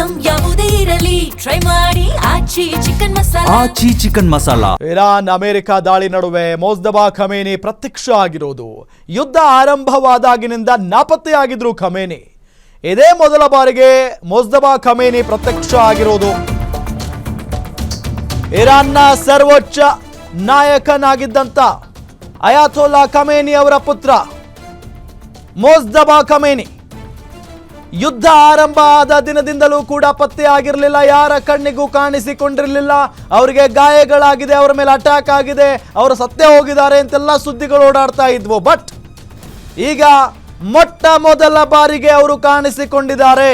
Item ಯಾವುದೇ ಇರಲಿ try ಮಾಡಿ ಆಚಿ ಚಿಕನ್ ಮಸಾಲಾ. ಇರಾನ್ ಅಮೆರಿಕ ದಾಳಿ ನಡುವೆ ಮೊಜ್ತಬಾ ಖಮೇನಿ ಪ್ರತ್ಯಕ್ಷ ಆಗಿರೋದು. ಯುದ್ಧ ಆರಂಭವಾದಾಗಿನಿಂದ ನಾಪತ್ತೆಯಾಗಿದ್ರು ಖಮೇನಿ. ಇದೇ ಮೊದಲ ಬಾರಿಗೆ ಮೊಜ್ತಬಾ ಖಮೇನಿ ಪ್ರತ್ಯಕ್ಷ ಆಗಿರೋದು. ಇರಾನ್ನ ಸರ್ವೋಚ್ಚ ನಾಯಕನಾಗಿದ್ದಂತ ಅಯಾತೊಲ್ಲಾ ಖಮೇನಿ ಅವರ ಪುತ್ರ ಮೊಜ್ತಬಾ ಖಮೇನಿ ಯುದ್ಧ ಆರಂಭ ಆದ ದಿನದಿಂದಲೂ ಕೂಡ ಪತ್ತೆಯಾಗಿರಲಿಲ್ಲ. ಯಾರ ಕಣ್ಣಿಗೂ ಕಾಣಿಸಿಕೊಂಡಿರಲಿಲ್ಲ. ಅವರಿಗೆ ಗಾಯಗಳಾಗಿದೆ, ಅವರ ಮೇಲೆ ಅಟ್ಯಾಕ್ ಆಗಿದೆ, ಅವರು ಸತ್ತೇ ಹೋಗಿದ್ದಾರೆ ಅಂತೆಲ್ಲ ಸುದ್ದಿಗಳು ಓಡಾಡ್ತಾ ಇದ್ವು. ಬಟ್ ಈಗ ಮೊಟ್ಟ ಮೊದಲ ಬಾರಿಗೆ ಅವರು ಕಾಣಿಸಿಕೊಂಡಿದ್ದಾರೆ.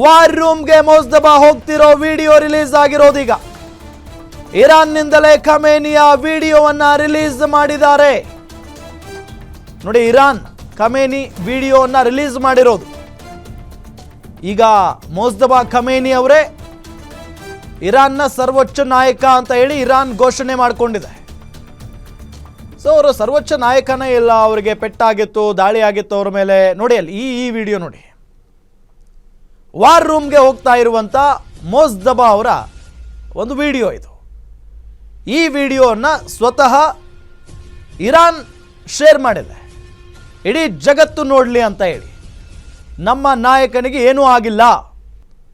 ವಾರ್ ರೂಮ್ಗೆ ಮೊಜ್ತಬಾ ಹೋಗ್ತಿರೋ ವಿಡಿಯೋ ರಿಲೀಸ್ ಆಗಿರೋದೀಗ. ಇರಾನ್ನಿಂದಲೇ ಖಮೇನಿಯ ವಿಡಿಯೋವನ್ನ ರಿಲೀಸ್ ಮಾಡಿದ್ದಾರೆ. ನೋಡಿ, ಇರಾನ್ ಖಮೇನಿ ವಿಡಿಯೋವನ್ನ ರಿಲೀಸ್ ಮಾಡಿರೋದು. ಈಗ ಮೊಜ್ತಬಾ ಖಮೇನಿ ಅವರೇ ಇರಾನ್ನ ಸರ್ವೋಚ್ಚ ನಾಯಕ ಅಂತ ಹೇಳಿ ಇರಾನ್ ಘೋಷಣೆ ಮಾಡಿಕೊಂಡಿದೆ. ಸೊ ಅವರು ಸರ್ವೋಚ್ಚ ನಾಯಕನೇ ಇಲ್ಲ, ಅವರಿಗೆ ಪೆಟ್ಟಾಗಿತ್ತು, ದಾಳಿ ಆಗಿತ್ತು ಅವರ ಮೇಲೆ. ನೋಡಿ ಅಲ್ಲಿ ಈ ವಿಡಿಯೋ ನೋಡಿ. ವಾರ್ ರೂಮ್ಗೆ ಹೋಗ್ತಾ ಇರುವಂತ ಮೊಜ್ತಬಾ ಅವರ ಒಂದು ವಿಡಿಯೋ ಇದು. ಈ ವಿಡಿಯೋನ ಸ್ವತಃ ಇರಾನ್ ಶೇರ್ ಮಾಡಿದೆ, ಇಡೀ ಜಗತ್ತು ನೋಡಲಿ ಅಂತ ಹೇಳಿ. ನಮ್ಮ ನಾಯಕನಿಗೆ ಏನೂ ಆಗಿಲ್ಲ,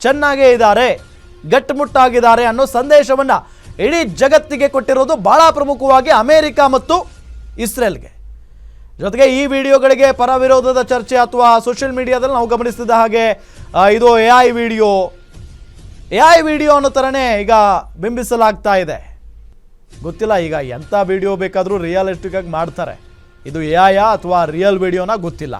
ಚೆನ್ನಾಗೇ ಇದ್ದಾರೆ, ಗಟ್ಟುಮುಟ್ಟಾಗಿದ್ದಾರೆ ಅನ್ನೋ ಸಂದೇಶವನ್ನು ಇಡೀ ಜಗತ್ತಿಗೆ ಕೊಟ್ಟಿರೋದು ಬಹಳ ಪ್ರಮುಖವಾಗಿ ಅಮೆರಿಕ ಮತ್ತು ಇಸ್ರೇಲ್ಗೆ. ಜೊತೆಗೆ ಈ ವಿಡಿಯೋಗಳಿಗೆ ಪರ ವಿರೋಧದ ಚರ್ಚೆ ಅಥವಾ ಸೋಷಿಯಲ್ ಮೀಡಿಯಾದಲ್ಲಿ ನಾವು ಗಮನಿಸಿದ ಹಾಗೆ ಇದು AI ವಿಡಿಯೋ ಅನ್ನೋ ಥರನೇ ಈಗ ಬಿಂಬಿಸಲಾಗ್ತಾ ಇದೆ. ಗೊತ್ತಿಲ್ಲ ಈಗ ಎಂಥ ವಿಡಿಯೋ ಬೇಕಾದರೂ ರಿಯಲಿಸ್ಟಿಕ್ ಆಗಿ ಮಾಡ್ತಾರೆ. ಇದು AI ಅಥವಾ ರಿಯಲ್ ವಿಡಿಯೋನ ಗೊತ್ತಿಲ್ಲ.